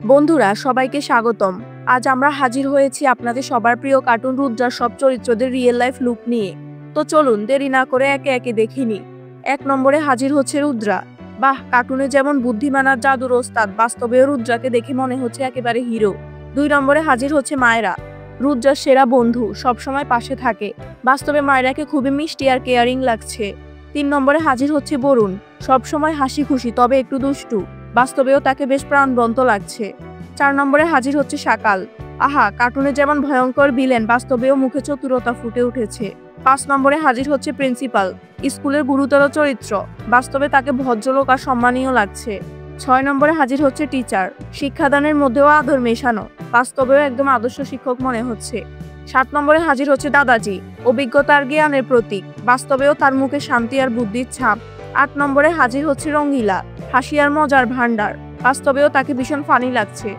বন্ধুরা সবাইকে স্বাগতম। আজ আমরা হাজির হয়েছি আপনাদের সবার প্রিয় কার্টুন রুদ্রার সব চরিত্রদের রিয়েল লাইফ লুক নিয়ে। তো চলুন দেরি না করে একে একে দেখিনি। ১ নম্বরে হাজির হচ্ছে রুদ্রা। বাহ, কার্টুনে যেমন বুদ্ধিমান আর জাদুর ওস্তাদ, বাস্তবেও রুদ্রাকে দেখে মনে হচ্ছে একেবারে হিরো। ২ নম্বরে হাজির হচ্ছে মায়রা, রুদ্রার সেরা বন্ধু, সবসময় পাশে থাকে। বাস্তবে মায়রাকে খুবই মিষ্টি আর কেয়ারিং লাগছে। ৩ নম্বরে হাজির হচ্ছে বরুণ, সবসময় হাসি খুশি তবে একটু দুষ্টু। বাস্তবেও তাকে বেশ প্রাণবন্ত লাগছে। ৪ নম্বরে হাজির হচ্ছে শাকাল। আহা, কার্টুনে যেমন ভয়ঙ্কর ভিলেন, বাস্তবেও মুখে চতুরতা ফুটে উঠেছে। ৫ নম্বরে হাজির হচ্ছে প্রিন্সিপাল, স্কুলের গুরুতর চরিত্র, বাস্তবে তাকে ভদ্রলোক আর সম্মানীয় লাগছে। ৬ নম্বরে হাজির হচ্ছে টিচার, শিক্ষাদানের মধ্যেও আদর মেশানো, বাস্তবেও একদম আদর্শ শিক্ষক মনে হচ্ছে। ৭ নম্বরে হাজির হচ্ছে দাদাজি, অভিজ্ঞতা আর জ্ঞানের প্রতীক, বাস্তবেও তার মুখে শান্তি আর বুদ্ধির ছাপ। ৮ নম্বরে হাজির হচ্ছে রঙ্গিলা, হাসি আর মজার ভান্ডার, বাস্তবেও তাকে ভীষণ ফানি লাগছে।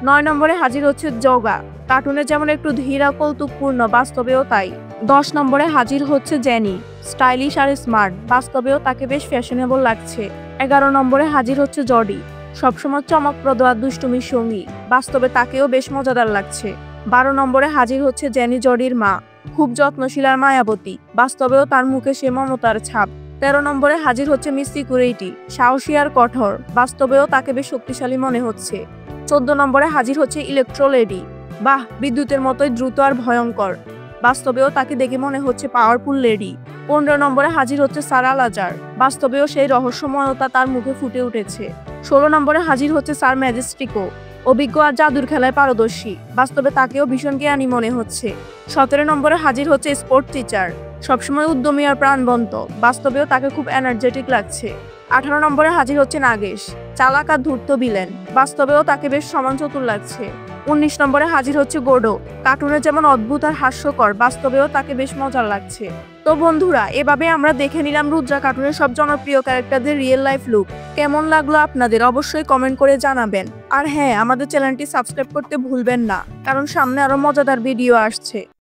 ৯ নম্বরে হাজির হচ্ছে জগা, কার্টুনে যেমন একটু ধীর আর কৌতুকপূর্ণ, বাস্তবেও তাই। ১০ নম্বরে হাজির হচ্ছে জেনি, স্টাইলিশ আর স্মার্ট, বাস্তবেও তাকে বেশ ফ্যাশনেবল লাগছে। ১১ নম্বরে হাজির হচ্ছে জডি, সবসময় চমকপ্রদ আর দুষ্টুমির সঙ্গী, বাস্তবে তাকেও বেশ মজাদার লাগছে। ১২ নম্বরে হাজির হচ্ছে জেনি জডির মা, খুব যত্নশীল আর মায়াবতী, বাস্তবেও তার মুখে সে মমতার ছাপ। ১৩ নম্বরে হাজির হচ্ছে মিস সিকিউরিটি, সাহসী আর কঠোর, বাস্তবেও তাকে বেশ শক্তিশালী মনে হচ্ছে। ১৪ নম্বরে হাজির হচ্ছে ইলেকট্রো লেডি, বাহ, বিদ্যুতের মতোই দ্রুত আর ভয়ঙ্কর, বাস্তবেও তাকে দেখে মনে হচ্ছে পাওয়ারফুল লেডি। ১৫ নম্বরে হাজির হচ্ছে সারা লাজার, বাস্তবেও সেই রহস্যময়তা তার মুখে ফুটে উঠেছে। ১৬ নম্বরে হাজির হচ্ছে স্যার ম্যাজেস্টিকো, অভিজ্ঞ আর জাদুর খেলায় পারদর্শী, বাস্তবে তাকেও ভীষণ জ্ঞানী মনে হচ্ছে। ১৭ নম্বরে হাজির হচ্ছে স্পোর্ট টিচার, সবসময় উদ্যমী আর প্রাণবন্ত, বাস্তবেও তাকে খুব এনার্জেটিক লাগছে। ১৮ নম্বরে হাজির হচ্ছে নাগেশ, চালাক আর ধূর্ত ভিলেন, বাস্তবেও তাকে বেশ সমান চতুর লাগছে। ১৯ নম্বরে হাজির হচ্ছে গোডো, কার্টুনে যেমন অদ্ভুত আর হাস্যকর, বাস্তবেও তাকে বেশ মজার লাগছে। তো বন্ধুরা, এভাবে আমরা দেখে নিলাম রুদ্রা কার্টুনের সব জনপ্রিয় ক্যারেক্টারদের রিয়েল লাইফ লুক। কেমন লাগলো আপনাদের অবশ্যই কমেন্ট করে জানাবেন। আর হ্যাঁ, আমাদের চ্যানেলটি সাবস্ক্রাইব করতে ভুলবেন না, কারণ সামনে আরো মজাদার ভিডিও আসছে।